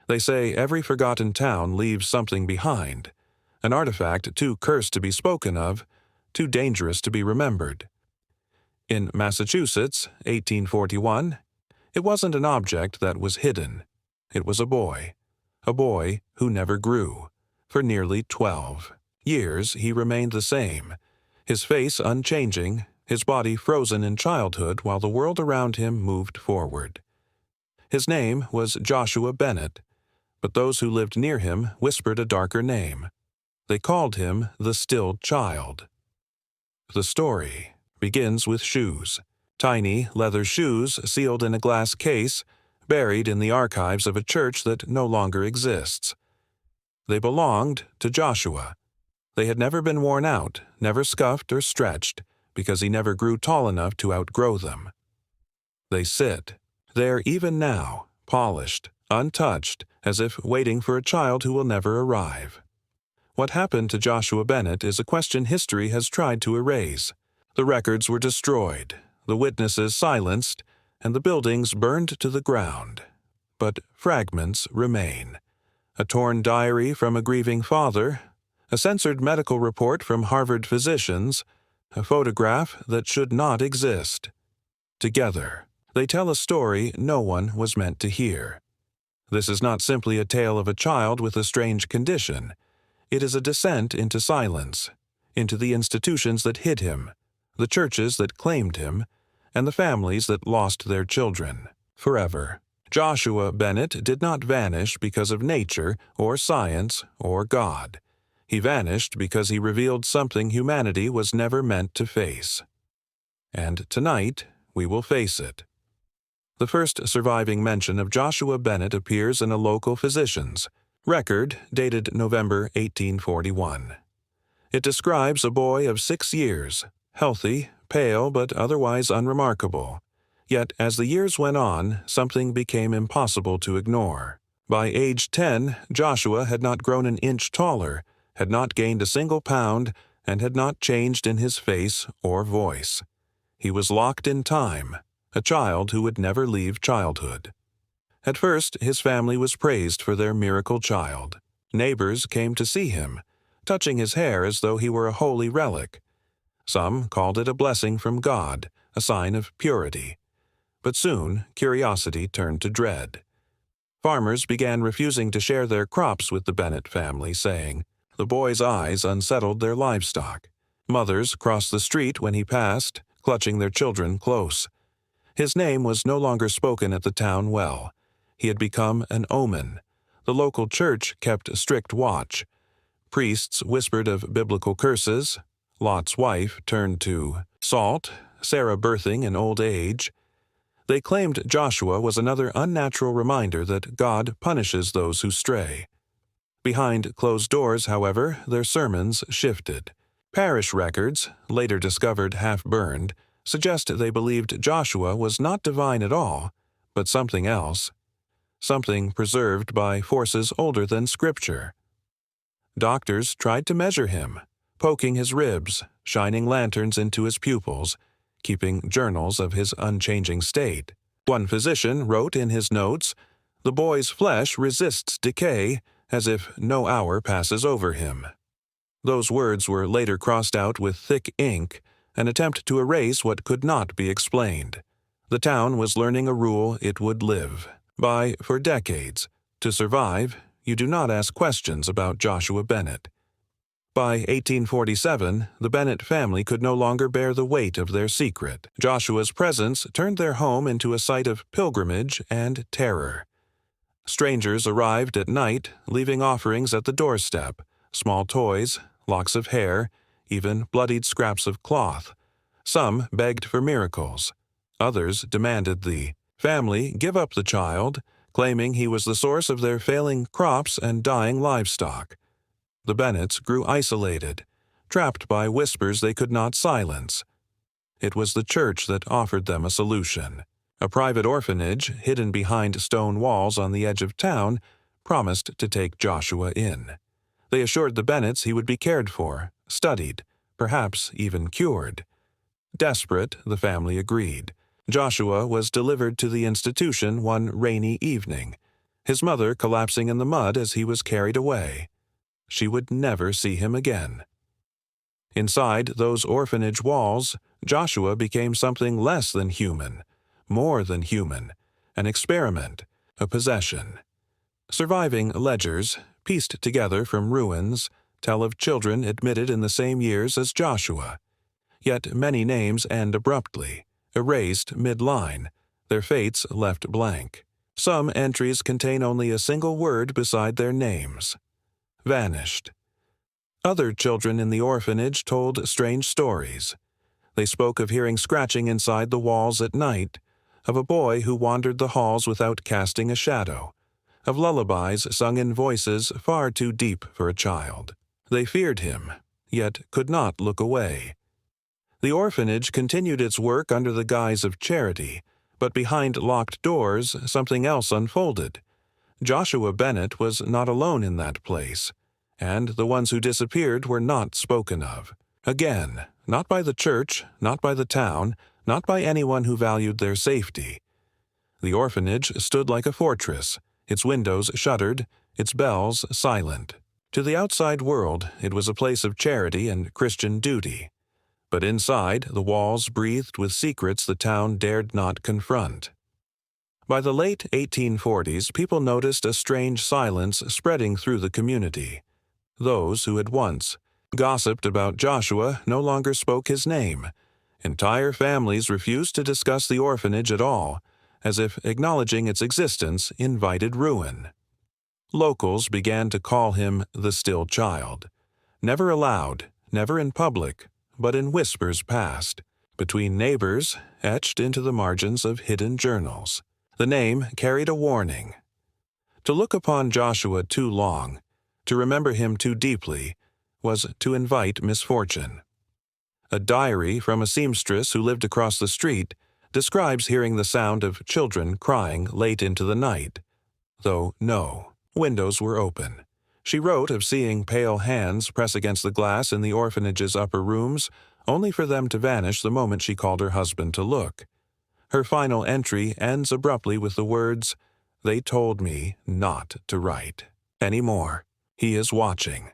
They say every forgotten town leaves something behind, an artifact too cursed to be spoken of, too dangerous to be remembered. In Massachusetts, 1841, it wasn't an object that was hidden. It was a boy who never grew. For nearly 12 years he remained the same, his face unchanging, his body frozen in childhood while the world around him moved forward. His name was Joshua Bennett, but those who lived near him whispered a darker name. They called him the Still Child. The story begins with shoes. Tiny leather shoes sealed in a glass case, buried in the archives of a church that no longer exists. They belonged to Joshua. They had never been worn out, never scuffed or stretched, because he never grew tall enough to outgrow them. They sit there even now, polished, untouched, as if waiting for a child who will never arrive. What happened to Joshua Bennett is a question history has tried to erase. The records were destroyed, the witnesses silenced, and the buildings burned to the ground. But fragments remain. A torn diary from a grieving father, a censored medical report from Harvard physicians, a photograph that should not exist. Together, they tell a story no one was meant to hear. This is not simply a tale of a child with a strange condition. It is a descent into silence, into the institutions that hid him, the churches that claimed him, and the families that lost their children forever. Joshua Bennett did not vanish because of nature or science or God. He vanished because he revealed something humanity was never meant to face. And tonight, we will face it. The first surviving mention of Joshua Bennett appears in a local physician's record dated November 1841. It describes a boy of 6 years, healthy, pale but otherwise unremarkable. Yet as the years went on, something became impossible to ignore. By age 10, Joshua had not grown an inch taller, had not gained a single pound, and had not changed in his face or voice. He was locked in time, a child who would never leave childhood. At first, his family was praised for their miracle child. Neighbors came to see him, touching his hair as though he were a holy relic. Some called it a blessing from God, a sign of purity. But soon, curiosity turned to dread. Farmers began refusing to share their crops with the Bennett family, saying the boy's eyes unsettled their livestock. Mothers crossed the street when he passed, clutching their children close. His name was no longer spoken at the town well. He had become an omen. The local church kept strict watch. Priests whispered of biblical curses. Lot's wife turned to salt, Sarah birthing in old age. They claimed Joshua was another unnatural reminder that God punishes those who stray. Behind closed doors, however, their sermons shifted. Parish records, later discovered half-burned, suggest they believed Joshua was not divine at all, but something else. Something preserved by forces older than Scripture. Doctors tried to measure him, poking his ribs, shining lanterns into his pupils, keeping journals of his unchanging state. One physician wrote in his notes, "The boy's flesh resists decay, as if no hour passes over him." Those words were later crossed out with thick ink, an attempt to erase what could not be explained. The town was learning a rule it would live by for decades. To survive, you do not ask questions about Joshua Bennett. By 1847, the Bennett family could no longer bear the weight of their secret. Joshua's presence turned their home into a site of pilgrimage and terror. Strangers arrived at night, leaving offerings at the doorstep, small toys, locks of hair, even bloodied scraps of cloth. Some begged for miracles. Others demanded the family give up the child, claiming he was the source of their failing crops and dying livestock. The Bennetts grew isolated, trapped by whispers they could not silence. It was the church that offered them a solution. A private orphanage, hidden behind stone walls on the edge of town, promised to take Joshua in. They assured the Bennetts he would be cared for, studied, perhaps even cured. Desperate, the family agreed. Joshua was delivered to the institution one rainy evening. his mother collapsing in the mud as he was carried away. She would never see him again. Inside those orphanage walls, Joshua became something less than human, more than human, an experiment, a possession. Surviving ledgers, pieced together from ruins, tell of children admitted in the same years as Joshua. Yet many names end abruptly, erased mid-line, their fates left blank. Some entries contain only a single word beside their names. Vanished. Other children in the orphanage told strange stories. They spoke of hearing scratching inside the walls at night, of a boy who wandered the halls without casting a shadow, of lullabies sung in voices far too deep for a child. They feared him, yet could not look away. The orphanage continued its work under the guise of charity, but behind locked doors something else unfolded. Joshua Bennett was not alone in that place, and the ones who disappeared were not spoken of. Again, not by the church, not by the town, not by anyone who valued their safety. The orphanage stood like a fortress, its windows shuttered, its bells silent. To the outside world, it was a place of charity and Christian duty. But inside, the walls breathed with secrets the town dared not confront. By the late 1840s, people noticed a strange silence spreading through the community. Those who had once gossiped about Joshua no longer spoke his name. Entire families refused to discuss the orphanage at all, as if acknowledging its existence invited ruin. Locals began to call him the still child. Never aloud, never in public, but in whispers passed, between neighbors, etched into the margins of hidden journals. The name carried a warning. To look upon Joshua too long, to remember him too deeply, was to invite misfortune. A diary from a seamstress who lived across the street describes hearing the sound of children crying late into the night, though no windows were open. She wrote of seeing pale hands press against the glass in the orphanage's upper rooms, only for them to vanish the moment she called her husband to look. Her final entry ends abruptly with the words, "They told me not to write anymore. He is watching."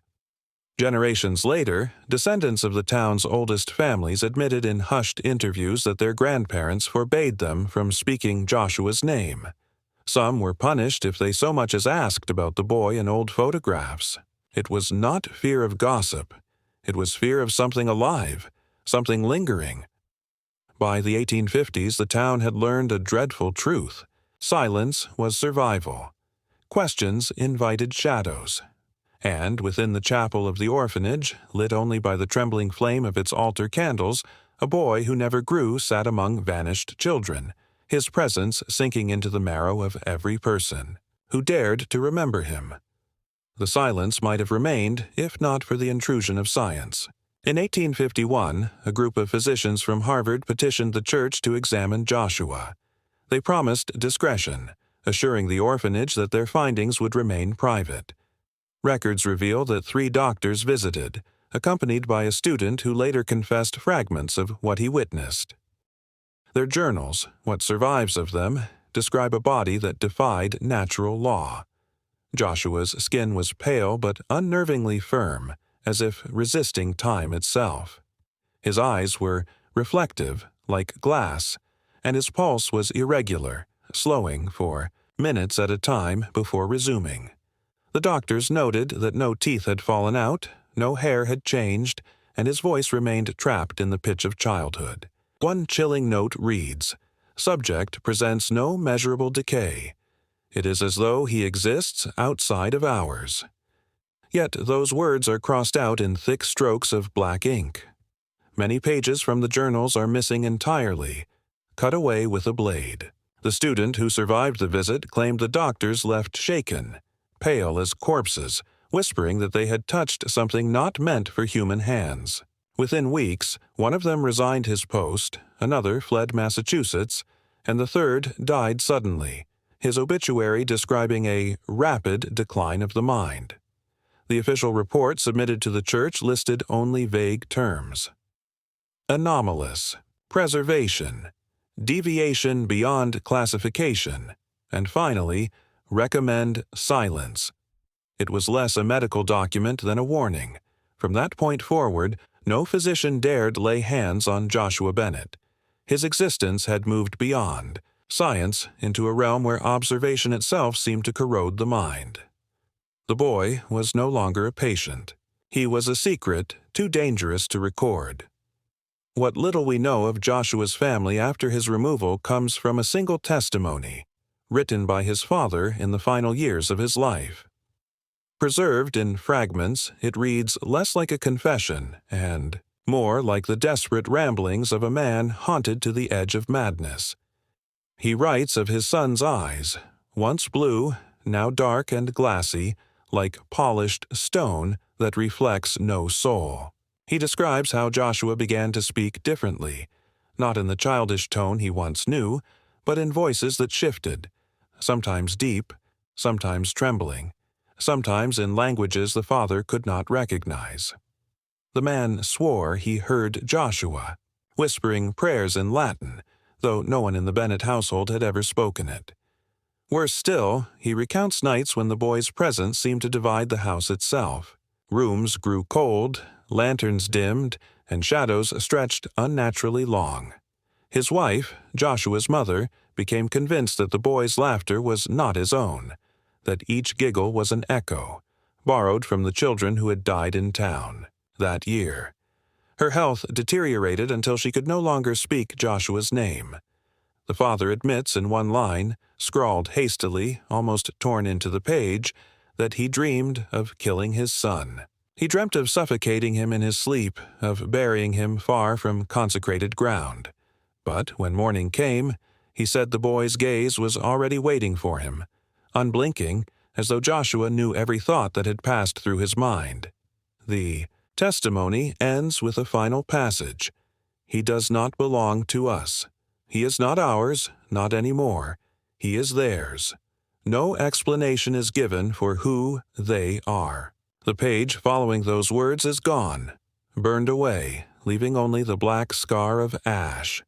Generations later, descendants of the town's oldest families admitted in hushed interviews that their grandparents forbade them from speaking Joshua's name. Some were punished if they so much as asked about the boy in old photographs. It was not fear of gossip. It was fear of something alive, something lingering. By the 1850s, the town had learned a dreadful truth. Silence was survival. Questions invited shadows. And within the chapel of the orphanage, lit only by the trembling flame of its altar candles, a boy who never grew sat among vanished children, his presence sinking into the marrow of every person who dared to remember him. The silence might have remained if not for the intrusion of science. In 1851, a group of physicians from Harvard petitioned the church to examine Joshua. They promised discretion, assuring the orphanage that their findings would remain private. Records reveal that 3 doctors visited, accompanied by a student who later confessed fragments of what he witnessed. Their journals, what survives of them, describe a body that defied natural law. Joshua's skin was pale but unnervingly firm, as if resisting time itself. His eyes were reflective, like glass, and his pulse was irregular, slowing for minutes at a time before resuming. The doctors noted that no teeth had fallen out, no hair had changed, and his voice remained trapped in the pitch of childhood. One chilling note reads, "Subject presents no measurable decay. It is as though he exists outside of ours." Yet those words are crossed out in thick strokes of black ink. Many pages from the journals are missing entirely, cut away with a blade. The student who survived the visit claimed the doctors left shaken, pale as corpses, whispering that they had touched something not meant for human hands. Within weeks, one of them resigned his post, another fled Massachusetts, and the third died suddenly, his obituary describing a rapid decline of the mind. The official report submitted to the church listed only vague terms. Anomalous, preservation, deviation beyond classification, and finally, recommend silence. It was less a medical document than a warning. From that point forward, no physician dared lay hands on Joshua Bennett. His existence had moved beyond science into a realm where observation itself seemed to corrode the mind. The boy was no longer a patient. He was a secret too dangerous to record. What little we know of Joshua's family after his removal comes from a single testimony, written by his father in the final years of his life. Preserved in fragments, it reads less like a confession and more like the desperate ramblings of a man haunted to the edge of madness. He writes of his son's eyes, once blue, now dark and glassy, like polished stone that reflects no soul. He describes how Joshua began to speak differently, not in the childish tone he once knew, but in voices that shifted, sometimes deep, sometimes trembling, sometimes in languages the father could not recognize. The man swore he heard Joshua, whispering prayers in Latin, though no one in the Bennett household had ever spoken it. Worse still, he recounts nights when the boy's presence seemed to divide the house itself. Rooms grew cold, lanterns dimmed, and shadows stretched unnaturally long. His wife, Joshua's mother, became convinced that the boy's laughter was not his own, that each giggle was an echo, borrowed from the children who had died in town that year. Her health deteriorated until she could no longer speak Joshua's name. The father admits in one line, scrawled hastily, almost torn into the page, that he dreamed of killing his son. He dreamt of suffocating him in his sleep, of burying him far from consecrated ground. But when morning came, he said the boy's gaze was already waiting for him, unblinking, as though Joshua knew every thought that had passed through his mind. The testimony ends with a final passage. He does not belong to us. He is not ours, not anymore. He is theirs. No explanation is given for who they are. The page following those words is gone, burned away, leaving only the black scar of ash.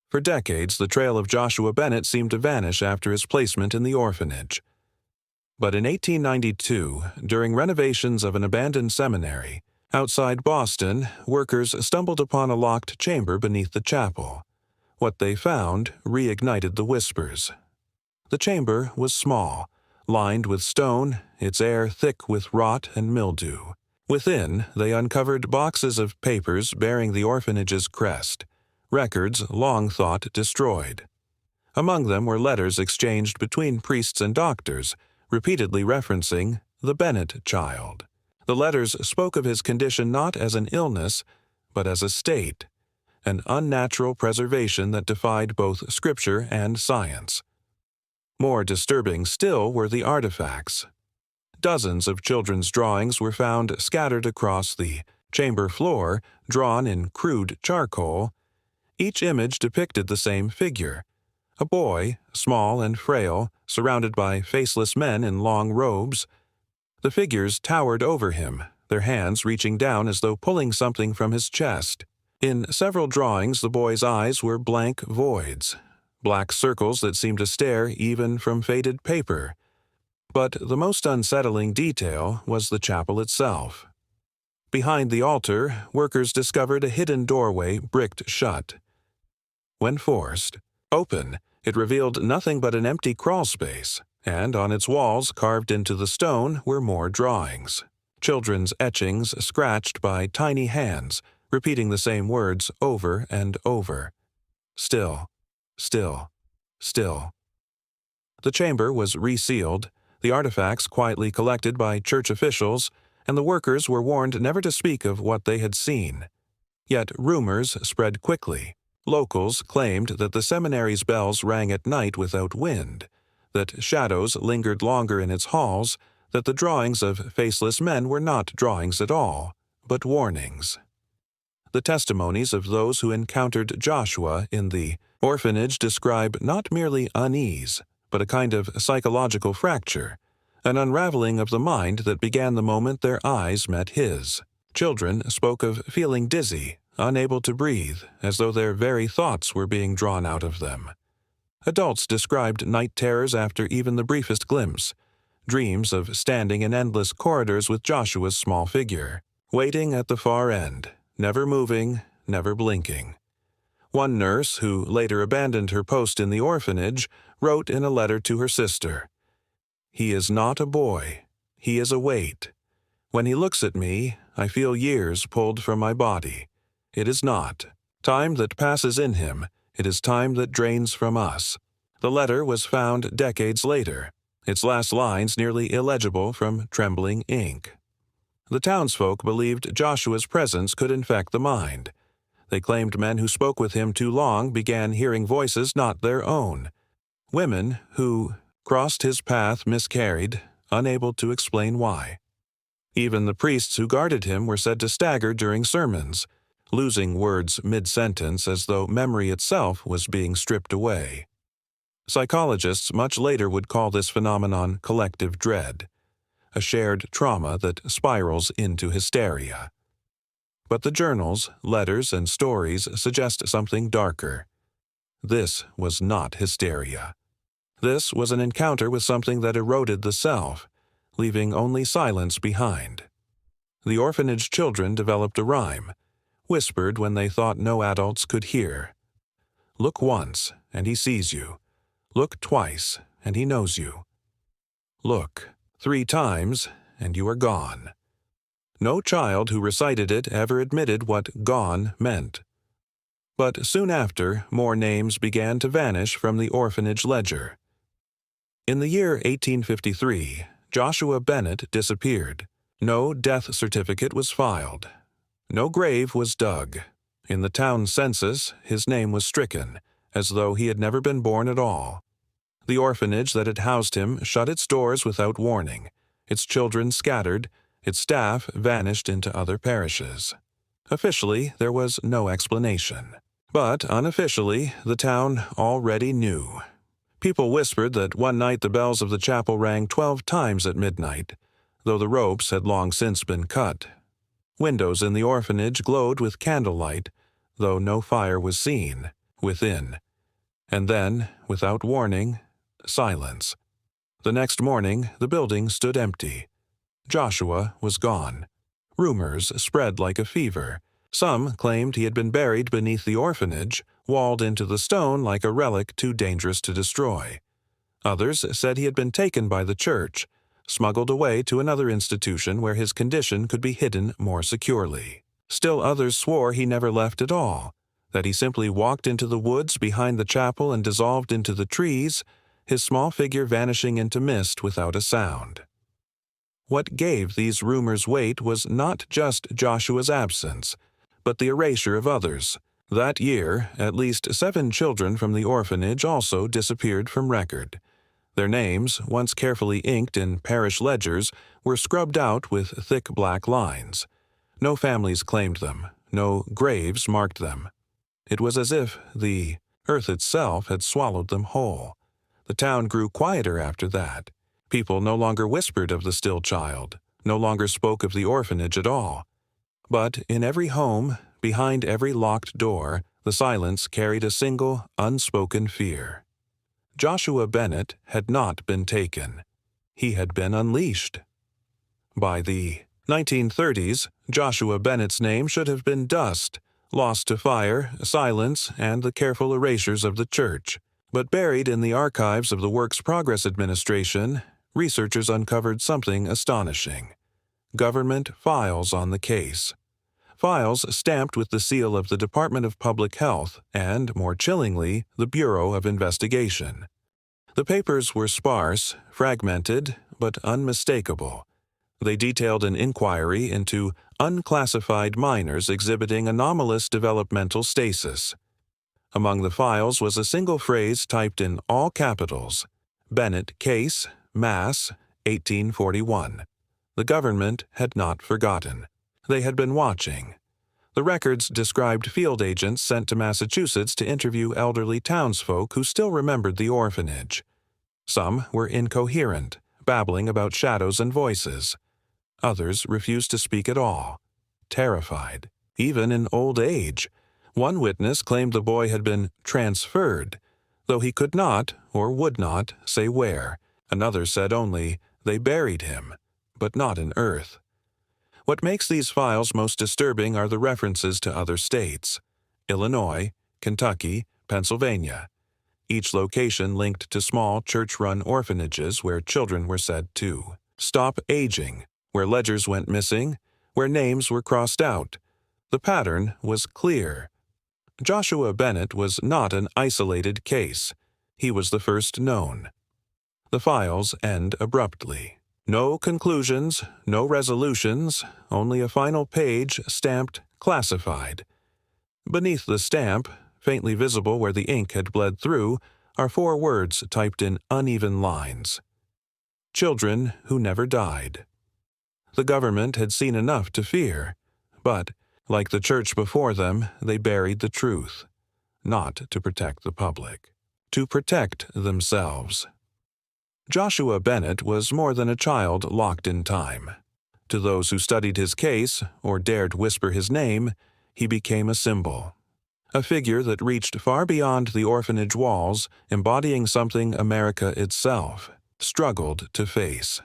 For decades, the trail of Joshua Bennett seemed to vanish after his placement in the orphanage. But in 1892, during renovations of an abandoned seminary, outside Boston, workers stumbled upon a locked chamber beneath the chapel. What they found reignited the whispers. The chamber was small, lined with stone, its air thick with rot and mildew. Within, they uncovered boxes of papers bearing the orphanage's crest, records long thought destroyed. Among them were letters exchanged between priests and doctors, repeatedly referencing the Bennett child. The letters spoke of his condition not as an illness, but as a state, an unnatural preservation that defied both scripture and science. More disturbing still were the artifacts. Dozens of children's drawings were found scattered across the chamber floor, drawn in crude charcoal. Each image depicted the same figure, a boy, small and frail, surrounded by faceless men in long robes. The figures towered over him, their hands reaching down as though pulling something from his chest. In several drawings, the boy's eyes were blank voids, black circles that seemed to stare even from faded paper. But the most unsettling detail was the chapel itself. Behind the altar, workers discovered a hidden doorway bricked shut. When forced open, it revealed nothing but an empty crawlspace, and on its walls, carved into the stone, were more drawings. Children's etchings scratched by tiny hands, repeating the same words over and over. Still, still, still. The chamber was resealed, the artifacts quietly collected by church officials, and the workers were warned never to speak of what they had seen. Yet rumors spread quickly. Locals claimed that the seminary's bells rang at night without wind, that shadows lingered longer in its halls, that the drawings of faceless men were not drawings at all, but warnings. The testimonies of those who encountered Joshua in the orphanage describe not merely unease, but a kind of psychological fracture, an unraveling of the mind that began the moment their eyes met his. Children spoke of feeling dizzy, unable to breathe, as though their very thoughts were being drawn out of them. Adults described night terrors after even the briefest glimpse, dreams of standing in endless corridors with Joshua's small figure, waiting at the far end, never moving, never blinking. One nurse, who later abandoned her post in the orphanage, wrote in a letter to her sister, "He is not a boy. He is a weight. When he looks at me, I feel years pulled from my body. It is not time that passes in him. It is time that drains from us." The letter was found decades later, its last lines nearly illegible from trembling ink. The townsfolk believed Joshua's presence could infect the mind. They claimed men who spoke with him too long began hearing voices not their own. Women who crossed his path miscarried, unable to explain why. Even the priests who guarded him were said to stagger during sermons, losing words mid-sentence as though memory itself was being stripped away. Psychologists much later would call this phenomenon collective dread, a shared trauma that spirals into hysteria. But the journals, letters, and stories suggest something darker. This was not hysteria. This was an encounter with something that eroded the self, leaving only silence behind. The orphanage children developed a rhyme, whispered when they thought no adults could hear. Look once, and he sees you. Look twice, and he knows you. Look 3 times, and you are gone. No child who recited it ever admitted what gone meant. But soon after, more names began to vanish from the orphanage ledger. In the year 1853, Joshua Bennett disappeared. No death certificate was filed. No grave was dug. In the town census, his name was stricken, as though he had never been born at all. The orphanage that had housed him shut its doors without warning. Its children scattered, its staff vanished into other parishes. Officially, there was no explanation. But unofficially, the town already knew. People whispered that one night the bells of the chapel rang 12 times at midnight, though the ropes had long since been cut. Windows in the orphanage glowed with candlelight, though no fire was seen within. And then, without warning, silence. The next morning, the building stood empty. Joshua was gone. Rumors spread like a fever. Some claimed he had been buried beneath the orphanage, walled into the stone like a relic too dangerous to destroy. Others said he had been taken by the church, smuggled away to another institution where his condition could be hidden more securely. Still others swore he never left at all, that he simply walked into the woods behind the chapel and dissolved into the trees, his small figure vanishing into mist without a sound. What gave these rumors weight was not just Joshua's absence, but the erasure of others. That year, at least 7 children from the orphanage also disappeared from record. Their names, once carefully inked in parish ledgers, were scrubbed out with thick black lines. No families claimed them, no graves marked them. It was as if the earth itself had swallowed them whole. The town grew quieter after that. People no longer whispered of the still child, no longer spoke of the orphanage at all. But in every home, behind every locked door, the silence carried a single, unspoken fear. Joshua Bennett had not been taken. He had been unleashed. By the 1930s, Joshua Bennett's name should have been dust, lost to fire, silence, and the careful erasures of the church. But buried in the archives of the Works Progress Administration, researchers uncovered something astonishing. Government files on the case. Files stamped with the seal of the Department of Public Health and, more chillingly, the Bureau of Investigation. The papers were sparse, fragmented, but unmistakable. They detailed an inquiry into unclassified minors exhibiting anomalous developmental stasis. Among the files was a single phrase typed in all capitals, Bennett Case, Mass, 1841. The government had not forgotten. They had been watching. The records described field agents sent to Massachusetts to interview elderly townsfolk who still remembered the orphanage. Some were incoherent, babbling about shadows and voices. Others refused to speak at all, terrified, even in old age. One witness claimed the boy had been transferred, though he could not, or would not, say where. Another said only, "They buried him," but not in earth. What makes these files most disturbing are the references to other states: Illinois, Kentucky, Pennsylvania, each location linked to small church-run orphanages where children were said to stop aging, where ledgers went missing, where names were crossed out. The pattern was clear. Joshua Bennett was not an isolated case. He was the first known. The files end abruptly. No conclusions, no resolutions, only a final page stamped "classified." Beneath the stamp, faintly visible where the ink had bled through, are 4 words typed in uneven lines: "Children who never died." The government had seen enough to fear, but, like the church before them, they buried the truth, not to protect the public, to protect themselves. Joshua Bennett was more than a child locked in time. To those who studied his case, or dared whisper his name, he became a symbol. A figure that reached far beyond the orphanage walls, embodying something America itself struggled to face.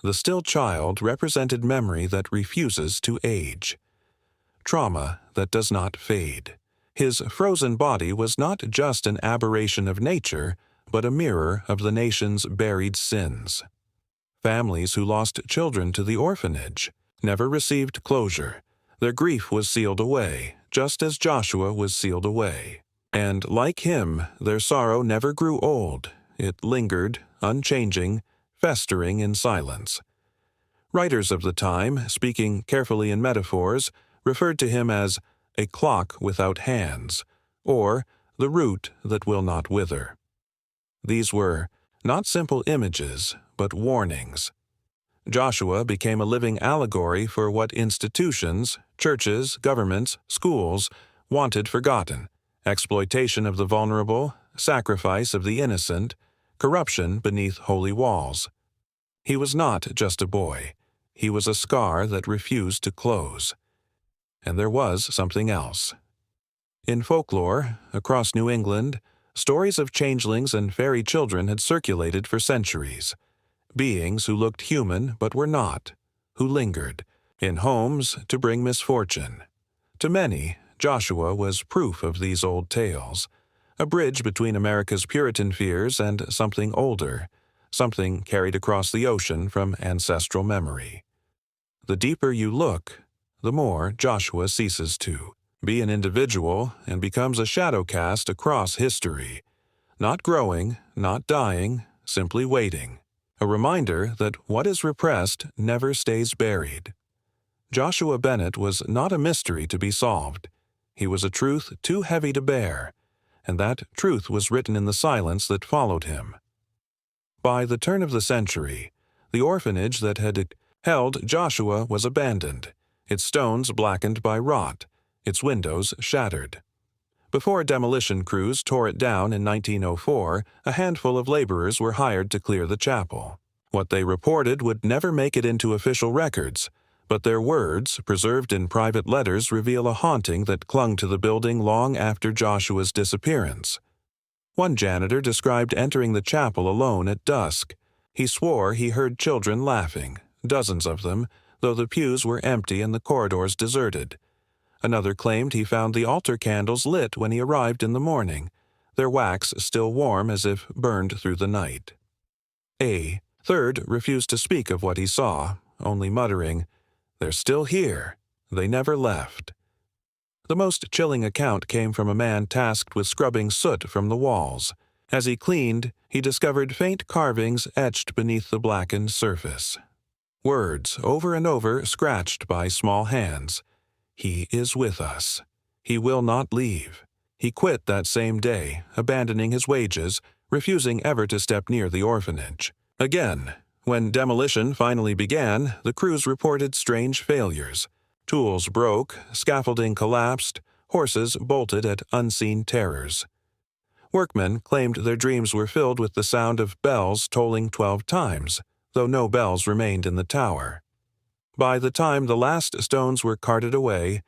The still child represented memory that refuses to age, trauma that does not fade. His frozen body was not just an aberration of nature, but a mirror of the nation's buried sins. Families who lost children to the orphanage never received closure. Their grief was sealed away, just as Joshua was sealed away. And like him, their sorrow never grew old. It lingered, unchanging, festering in silence. Writers of the time, speaking carefully in metaphors, referred to him as a clock without hands, or the root that will not wither. These were not simple images, but warnings. Joshua became a living allegory for what institutions, churches, governments, schools wanted forgotten: exploitation of the vulnerable, sacrifice of the innocent, corruption beneath holy walls. He was not just a boy. He was a scar that refused to close. And there was something else. In folklore, across New England, stories of changelings and fairy children had circulated for centuries. Beings who looked human but were not, who lingered, in homes to bring misfortune. To many, Joshua was proof of these old tales, a bridge between America's Puritan fears and something older, something carried across the ocean from ancestral memory. The deeper you look, the more Joshua ceases to be an individual and becomes a shadow cast across history, not growing, not dying, simply waiting. A reminder that what is repressed never stays buried. Joshua Bennett was not a mystery to be solved. He was a truth too heavy to bear, and that truth was written in the silence that followed him. By the turn of the century, the orphanage that had held Joshua was abandoned, its stones blackened by rot, its windows shattered. Before demolition crews tore it down in 1904, a handful of laborers were hired to clear the chapel. What they reported would never make it into official records, but their words, preserved in private letters, reveal a haunting that clung to the building long after Joshua's disappearance. One janitor described entering the chapel alone at dusk. He swore he heard children laughing, dozens of them, though the pews were empty and the corridors deserted. Another claimed he found the altar candles lit when he arrived in the morning, their wax still warm as if burned through the night. A third refused to speak of what he saw, only muttering, "They're still here. They never left." The most chilling account came from a man tasked with scrubbing soot from the walls. As he cleaned, he discovered faint carvings etched beneath the blackened surface. Words, over and over, scratched by small hands. "He is with us. He will not leave." He quit that same day, abandoning his wages, refusing ever to step near the orphanage. Again, when demolition finally began, the crews reported strange failures. Tools broke, scaffolding collapsed, horses bolted at unseen terrors. Workmen claimed their dreams were filled with the sound of bells tolling 12 times, though no bells remained in the tower. By the time the last stones were carted away,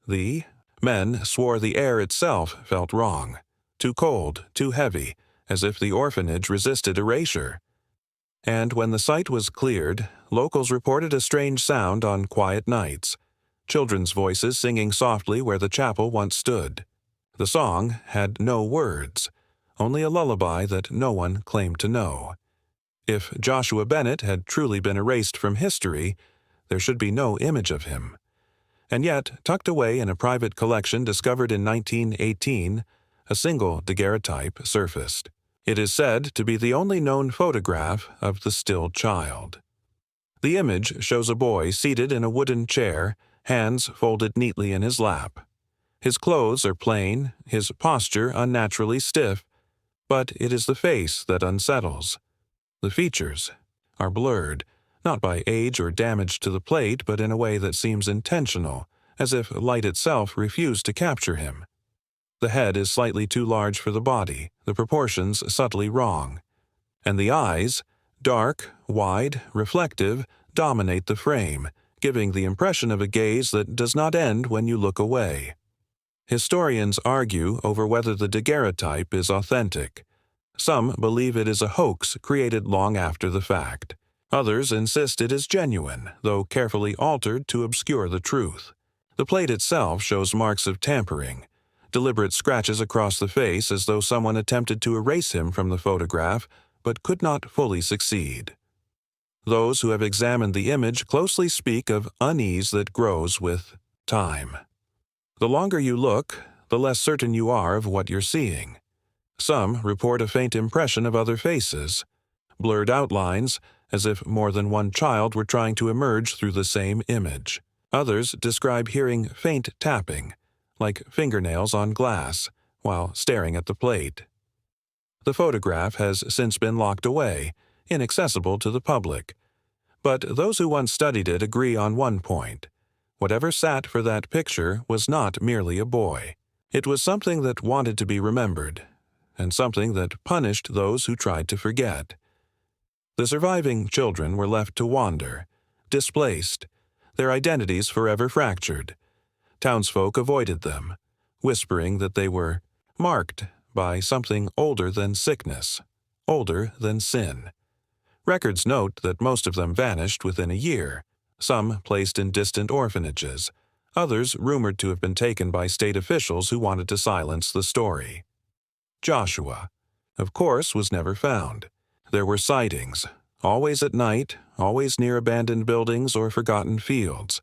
the men swore the air itself felt wrong. too cold, too heavy, as if the orphanage resisted erasure. And when the site was cleared, locals reported a strange sound on quiet nights, children's voices singing softly where the chapel once stood. The song had no words, only a lullaby that no one claimed to know. If Joshua Bennett had truly been erased from history, there should be no image of him. And yet, tucked away in a private collection discovered in 1918, a single daguerreotype surfaced. It is said to be the only known photograph of the still child. The image shows a boy seated in a wooden chair, hands folded neatly in his lap. His clothes are plain, his posture unnaturally stiff, but it is the face that unsettles. The features are blurred, not by age or damage to the plate, but in a way that seems intentional, as if light itself refused to capture him. The head is slightly too large for the body, the proportions subtly wrong. And the eyes, dark, wide, reflective, dominate the frame, giving the impression of a gaze that does not end when you look away. Historians argue over whether the daguerreotype is authentic. Some believe it is a hoax created long after the fact. Others insist it is genuine, though carefully altered to obscure the truth. The plate itself shows marks of tampering, deliberate scratches across the face as though someone attempted to erase him from the photograph, but could not fully succeed. Those who have examined the image closely speak of unease that grows with time. The longer you look, the less certain you are of what you're seeing. Some report a faint impression of other faces, blurred outlines, as if more than one child were trying to emerge through the same image. Others describe hearing faint tapping, like fingernails on glass, while staring at the plate. The photograph has since been locked away, inaccessible to the public. But those who once studied it agree on one point. Whatever sat for that picture was not merely a boy. It was something that wanted to be remembered, and something that punished those who tried to forget. The surviving children were left to wander, displaced, their identities forever fractured. Townsfolk avoided them, whispering that they were marked by something older than sickness, older than sin. Records note that most of them vanished within a year, some placed in distant orphanages, others rumored to have been taken by state officials who wanted to silence the story. Joshua, of course, was never found. There were sightings, always at night, always near abandoned buildings or forgotten fields.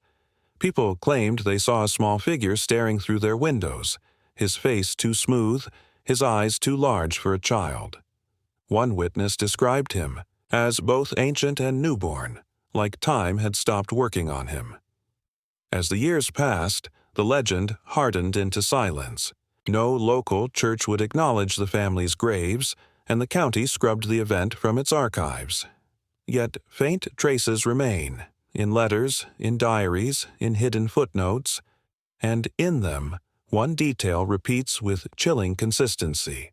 People claimed they saw a small figure staring through their windows, his face too smooth, his eyes too large for a child. One witness described him as both ancient and newborn, like time had stopped working on him. As the years passed, the legend hardened into silence. No local church would acknowledge the family's graves, and the county scrubbed the event from its archives. Yet faint traces remain, in letters, in diaries, in hidden footnotes, and in them, one detail repeats with chilling consistency.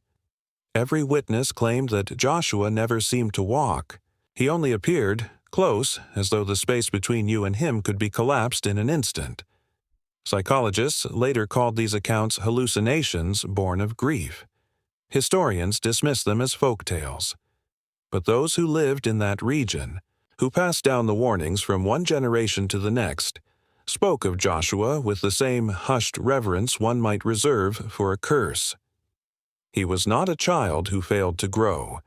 Every witness claimed that Joshua never seemed to walk. He only appeared close, as though the space between you and him could be collapsed in an instant. Psychologists later called these accounts hallucinations born of grief. Historians dismiss them as folk tales. But those who lived in that region, who passed down the warnings from one generation to the next, spoke of Joshua with the same hushed reverence one might reserve for a curse. He was not a child who failed to grow.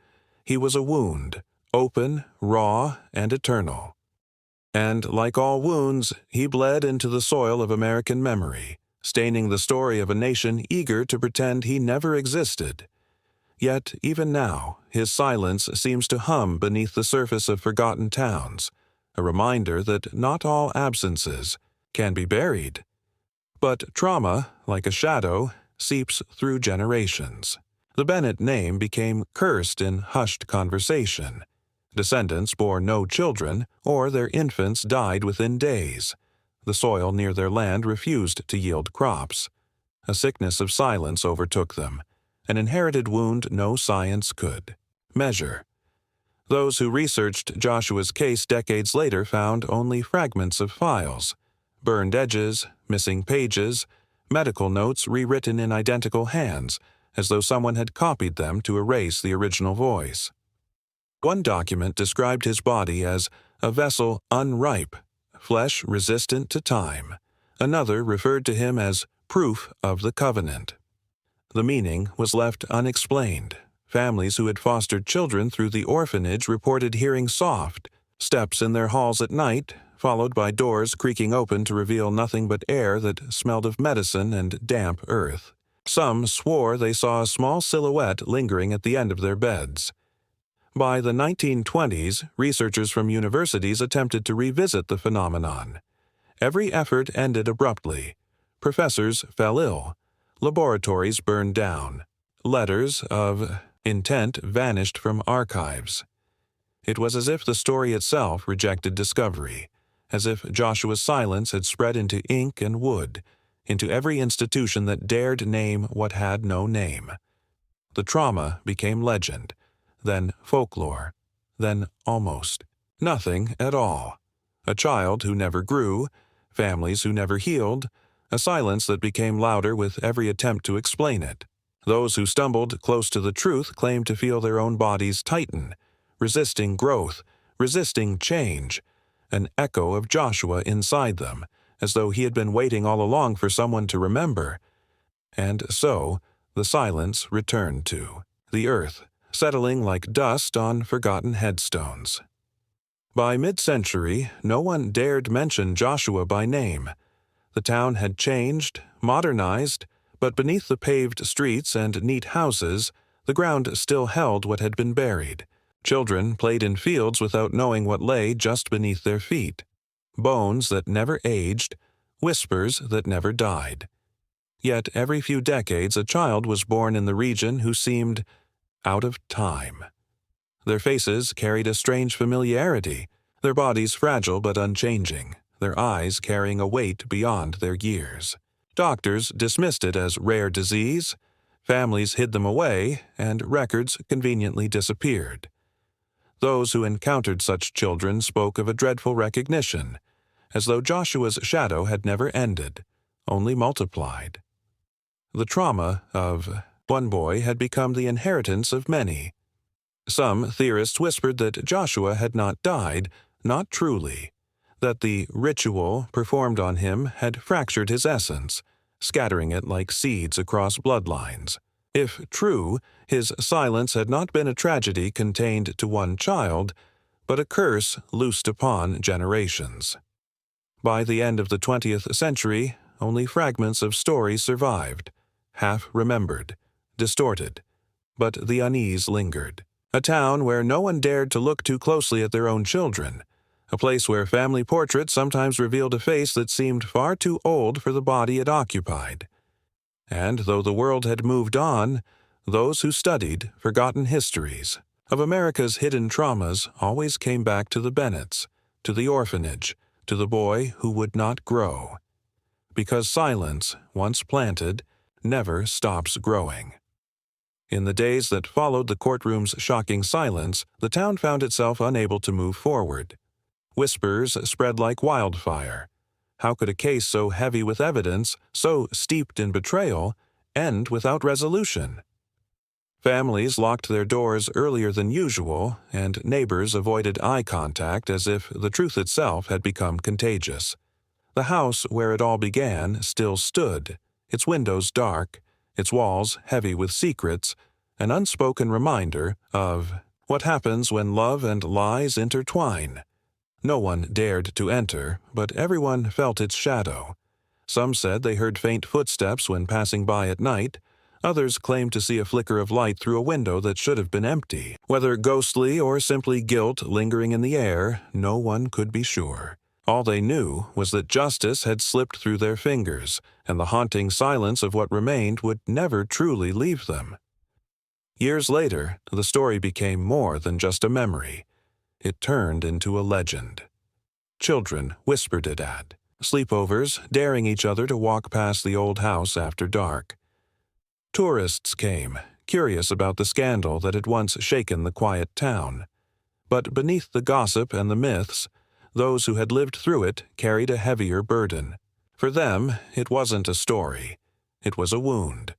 He was a wound, open, raw, and eternal. And like all wounds, he bled into the soil of American memory, staining the story of a nation eager to pretend he never existed. Yet, even now, his silence seems to hum beneath the surface of forgotten towns, a reminder that not all absences can be buried. But trauma, like a shadow, seeps through generations. The Bennett name became cursed in hushed conversation. Descendants bore no children, or their infants died within days. The soil near their land refused to yield crops. A sickness of silence overtook them, an inherited wound no science could measure. Those who researched Joshua's case decades later found only fragments of files, burned edges, missing pages, medical notes rewritten in identical hands, as though someone had copied them to erase the original voice. One document described his body as a vessel unripe, flesh resistant to time. Another referred to him as proof of the covenant. The meaning was left unexplained. Families who had fostered children through the orphanage reported hearing soft steps in their halls at night, followed by doors creaking open to reveal nothing but air that smelled of medicine and damp earth. Some swore they saw a small silhouette lingering at the end of their beds. By the 1920s, researchers from universities attempted to revisit the phenomenon. Every effort ended abruptly. Professors fell ill. Laboratories burned down. Letters of intent vanished from archives. It was as if the story itself rejected discovery, as if Joshua's silence had spread into ink and wood, into every institution that dared name what had no name. The trauma became legend, then folklore, then almost nothing at all. A child who never grew, families who never healed, a silence that became louder with every attempt to explain it. Those who stumbled close to the truth claimed to feel their own bodies tighten, resisting growth, resisting change, an echo of Joshua inside them, as though he had been waiting all along for someone to remember. And so, the silence returned to the earth, settling like dust on forgotten headstones. By mid-century, no one dared mention Joshua by name. The town had changed, modernized, but beneath the paved streets and neat houses, the ground still held what had been buried. Children played in fields without knowing what lay just beneath their feet. Bones that never aged, whispers that never died. Yet every few decades a child was born in the region who seemed out of time. Their faces carried a strange familiarity, their bodies fragile but unchanging, their eyes carrying a weight beyond their years. Doctors dismissed it as rare disease, families hid them away, and records conveniently disappeared. Those who encountered such children spoke of a dreadful recognition, as though Joshua's shadow had never ended, only multiplied. The trauma of one boy had become the inheritance of many. Some theorists whispered that Joshua had not died, not truly, that the ritual performed on him had fractured his essence, scattering it like seeds across bloodlines. If true, his silence had not been a tragedy contained to one child, but a curse loosed upon generations. By the end of the 20th century, only fragments of stories survived, half-remembered, distorted, but the unease lingered. A town where no one dared to look too closely at their own children, a place where family portraits sometimes revealed a face that seemed far too old for the body it occupied. And though the world had moved on, those who studied forgotten histories of America's hidden traumas always came back to the Bennetts, to the orphanage, to the boy who would not grow. Because silence, once planted, never stops growing. In the days that followed the courtroom's shocking silence, the town found itself unable to move forward. Whispers spread like wildfire. How could a case so heavy with evidence, so steeped in betrayal, end without resolution? Families locked their doors earlier than usual, and neighbors avoided eye contact as if the truth itself had become contagious. The house where it all began still stood, its windows dark, its walls heavy with secrets, an unspoken reminder of what happens when love and lies intertwine. No one dared to enter, but everyone felt its shadow. Some said they heard faint footsteps when passing by at night. Others claimed to see a flicker of light through a window that should have been empty. Whether ghostly or simply guilt lingering in the air, no one could be sure. All they knew was that justice had slipped through their fingers, and the haunting silence of what remained would never truly leave them. Years later, the story became more than just a memory. It turned into a legend. Children whispered it at sleepovers, daring each other to walk past the old house after dark. Tourists came, curious about the scandal that had once shaken the quiet town. But beneath the gossip and the myths, those who had lived through it carried a heavier burden. For them, it wasn't a story. It was a wound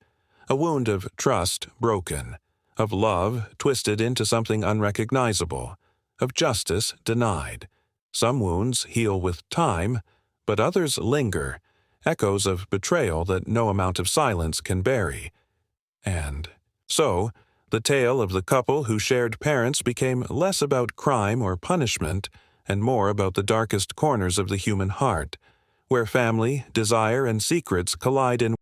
a wound of trust broken, of love twisted into something unrecognizable, of justice denied. Some wounds heal with time, but others linger, echoes of betrayal that no amount of silence can bury. And so, the tale of the couple who shared parents became less about crime or punishment and more about the darkest corners of the human heart, where family, desire, and secrets collide in